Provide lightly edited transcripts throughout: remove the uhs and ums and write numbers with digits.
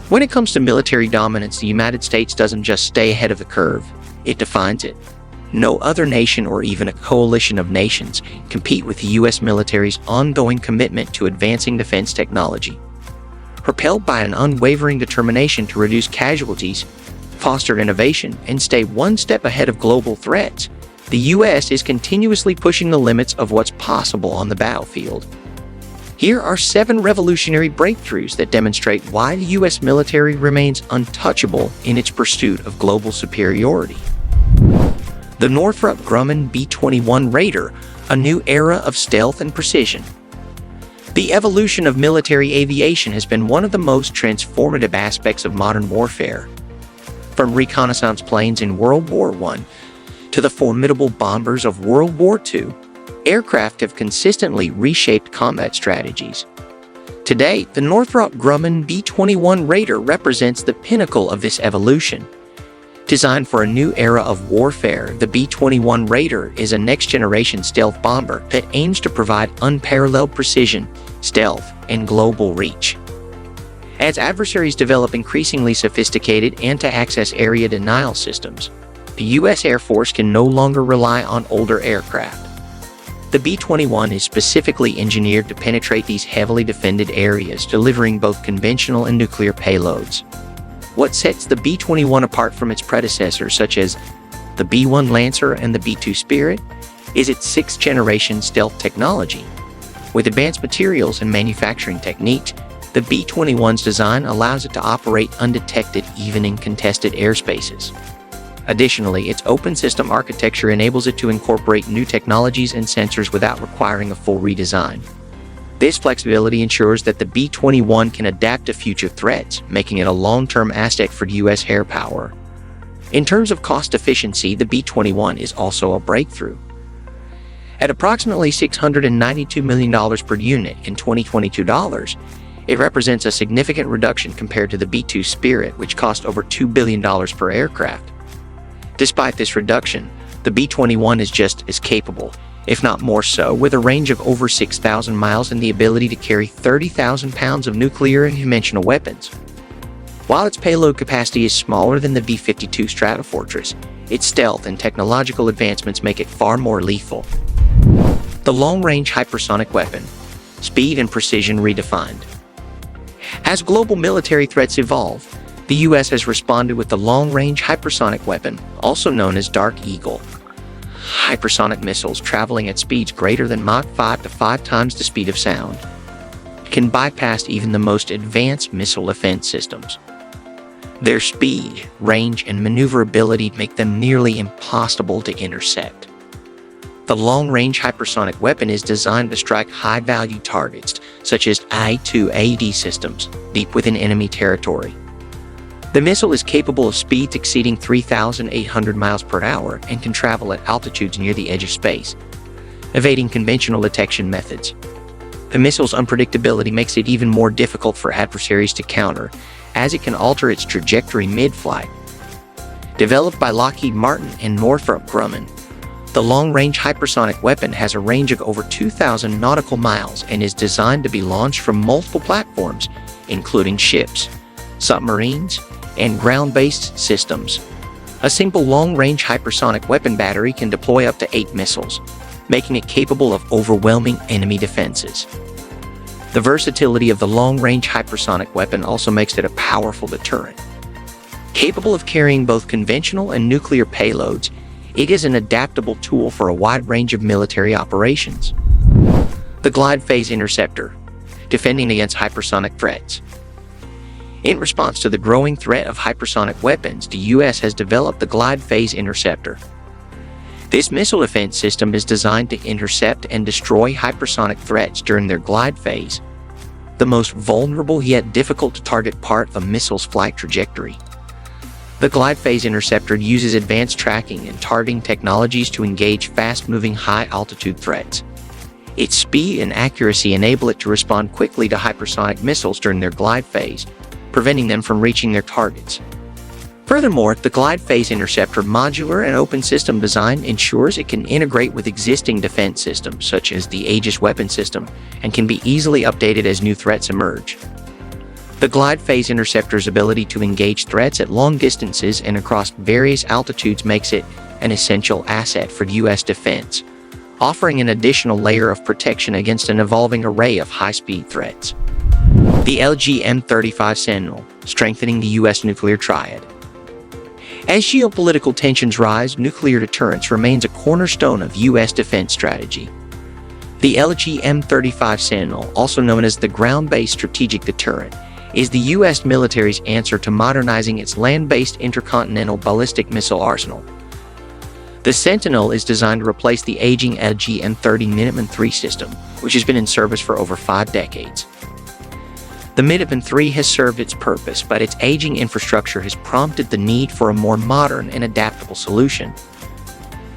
When it comes to military dominance, the United States doesn't just stay ahead of the curve, it defines it. No other nation or even a coalition of nations compete with the U.S. military's ongoing commitment to advancing defense technology. Propelled by an unwavering determination to reduce casualties, foster innovation, and stay one step ahead of global threats, the U.S. is continuously pushing the limits of what's possible on the battlefield. Here are 7 revolutionary breakthroughs that demonstrate why the U.S. military remains untouchable in its pursuit of global superiority. The Northrop Grumman B-21 Raider, a new era of stealth and precision. The evolution of military aviation has been one of the most transformative aspects of modern warfare. From reconnaissance planes in World War I to the formidable bombers of World War II, aircraft have consistently reshaped combat strategies. Today, the Northrop Grumman B-21 Raider represents the pinnacle of this evolution. Designed for a new era of warfare, the B-21 Raider is a next-generation stealth bomber that aims to provide unparalleled precision, stealth, and global reach. As adversaries develop increasingly sophisticated anti-access area denial systems, the U.S. Air Force can no longer rely on older aircraft. The B-21 is specifically engineered to penetrate these heavily defended areas, delivering both conventional and nuclear payloads. What sets the B-21 apart from its predecessors, such as the B-1 Lancer and the B-2 Spirit, is its 6th-generation stealth technology. With advanced materials and manufacturing techniques, the B-21's design allows it to operate undetected even in contested airspaces. Additionally, its open system architecture enables it to incorporate new technologies and sensors without requiring a full redesign. This flexibility ensures that the B-21 can adapt to future threats, making it a long-term asset for U.S. air power. In terms of cost efficiency, the B-21 is also a breakthrough. At approximately $692 million per unit in 2022 dollars, it represents a significant reduction compared to the B-2 Spirit, which cost over $2 billion per aircraft. Despite this reduction, the B-21 is just as capable, if not more so, with a range of over 6,000 miles and the ability to carry 30,000 pounds of nuclear and conventional weapons. While its payload capacity is smaller than the B-52 Stratofortress, its stealth and technological advancements make it far more lethal. The long-range hypersonic weapon, speed and precision redefined. As global military threats evolve, the U.S. has responded with the long-range hypersonic weapon, also known as Dark Eagle. Hypersonic missiles traveling at speeds greater than Mach 5 to 5 times the speed of sound can bypass even the most advanced missile defense systems. Their speed, range, and maneuverability make them nearly impossible to intercept. The long-range hypersonic weapon is designed to strike high-value targets, such as I-2AD systems, deep within enemy territory. The missile is capable of speeds exceeding 3,800 miles per hour and can travel at altitudes near the edge of space, evading conventional detection methods. The missile's unpredictability makes it even more difficult for adversaries to counter, as it can alter its trajectory mid-flight. Developed by Lockheed Martin and Northrop Grumman, the long-range hypersonic weapon has a range of over 2,000 nautical miles and is designed to be launched from multiple platforms, including ships, submarines, and ground-based systems. A simple long-range hypersonic weapon battery can deploy up to 8 missiles, making it capable of overwhelming enemy defenses. The versatility of the long-range hypersonic weapon also makes it a powerful deterrent. Capable of carrying both conventional and nuclear payloads, it is an adaptable tool for a wide range of military operations. The Glide Phase Interceptor, defending against hypersonic threats. In response to the growing threat of hypersonic weapons, the U.S. has developed the Glide Phase Interceptor. This missile defense system is designed to intercept and destroy hypersonic threats during their glide phase, the most vulnerable yet difficult to target part of a missile's flight trajectory. The Glide Phase Interceptor uses advanced tracking and targeting technologies to engage fast-moving high-altitude threats. Its speed and accuracy enable it to respond quickly to hypersonic missiles during their glide phase, preventing them from reaching their targets. Furthermore, the Glide Phase Interceptor modular and open system design ensures it can integrate with existing defense systems, such as the Aegis weapon system, and can be easily updated as new threats emerge. The glide phase interceptor's ability to engage threats at long distances and across various altitudes makes it an essential asset for U.S. defense, offering an additional layer of protection against an evolving array of high-speed threats. The LGM-35 Sentinel, strengthening the U.S. nuclear triad. As geopolitical tensions rise, nuclear deterrence remains a cornerstone of U.S. defense strategy. The LGM-35 Sentinel, also known as the Ground Based Strategic Deterrent, is the U.S. military's answer to modernizing its land-based intercontinental ballistic missile arsenal. The Sentinel is designed to replace the aging LGM-30 Minuteman III system, which has been in service for over 5 decades. The Minuteman III has served its purpose, but its aging infrastructure has prompted the need for a more modern and adaptable solution.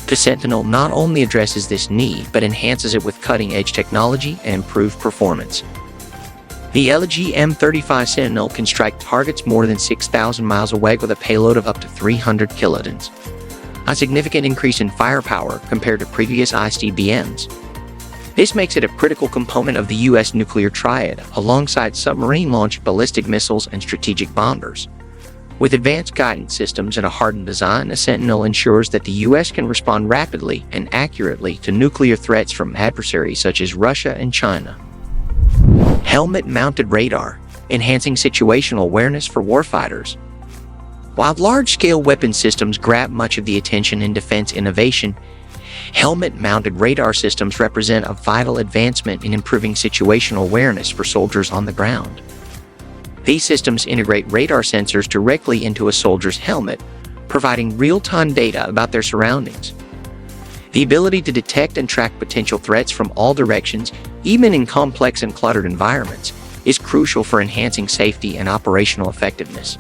The Sentinel not only addresses this need, but enhances it with cutting-edge technology and improved performance. The LGM-35 Sentinel can strike targets more than 6,000 miles away with a payload of up to 300 kilotons, a significant increase in firepower compared to previous ICBMs. This makes it a critical component of the U.S. nuclear triad, alongside submarine-launched ballistic missiles and strategic bombers. With advanced guidance systems and a hardened design, the Sentinel ensures that the U.S. can respond rapidly and accurately to nuclear threats from adversaries such as Russia and China. Helmet-mounted radar, enhancing situational awareness for warfighters. While large-scale weapon systems grab much of the attention in defense innovation, helmet-mounted radar systems represent a vital advancement in improving situational awareness for soldiers on the ground. These systems integrate radar sensors directly into a soldier's helmet, providing real-time data about their surroundings. The ability to detect and track potential threats from all directions, even in complex and cluttered environments, is crucial for enhancing safety and operational effectiveness.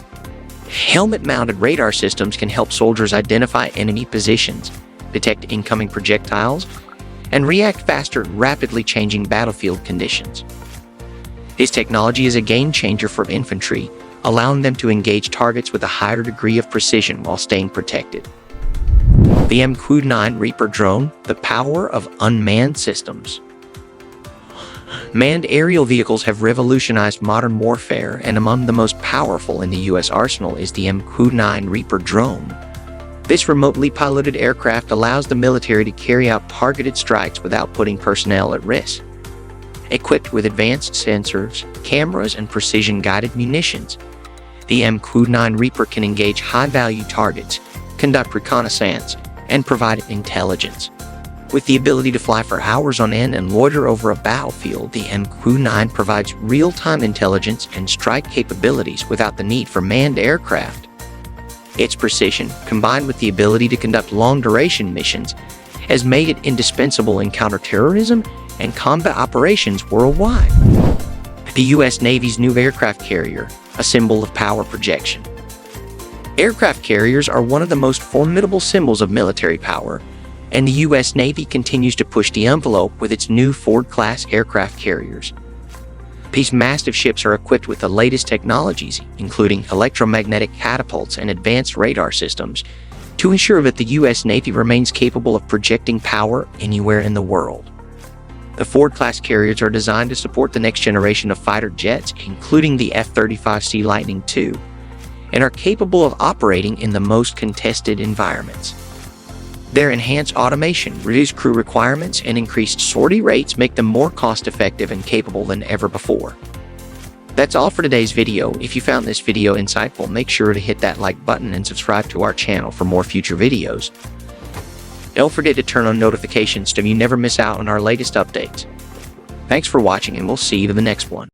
Helmet-mounted radar systems can help soldiers identify enemy positions, detect incoming projectiles, and react faster to rapidly changing battlefield conditions. This technology is a game-changer for infantry, allowing them to engage targets with a higher degree of precision while staying protected. The MQ-9 Reaper drone, the power of unmanned systems. Manned aerial vehicles have revolutionized modern warfare, and among the most powerful in the U.S. arsenal is the MQ-9 Reaper drone. This remotely piloted aircraft allows the military to carry out targeted strikes without putting personnel at risk. Equipped with advanced sensors, cameras, and precision-guided munitions, the MQ-9 Reaper can engage high-value targets, conduct reconnaissance, and provide intelligence. With the ability to fly for hours on end and loiter over a battlefield, the MQ-9 provides real-time intelligence and strike capabilities without the need for manned aircraft. Its precision, combined with the ability to conduct long-duration missions, has made it indispensable in counterterrorism and combat operations worldwide. The U.S. Navy's new aircraft carrier, a symbol of power projection. Aircraft carriers are one of the most formidable symbols of military power, and the U.S. Navy continues to push the envelope with its new Ford-class aircraft carriers. These massive ships are equipped with the latest technologies, including electromagnetic catapults and advanced radar systems, to ensure that the U.S. Navy remains capable of projecting power anywhere in the world. The Ford-class carriers are designed to support the next generation of fighter jets, including the F-35 Sea Lightning II, and are capable of operating in the most contested environments. Their enhanced automation, reduced crew requirements, and increased sortie rates make them more cost-effective and capable than ever before. That's all for today's video. If you found this video insightful, make sure to hit that like button and subscribe to our channel for more future videos. Don't forget to turn on notifications so you never miss out on our latest updates. Thanks for watching, and we'll see you in the next one.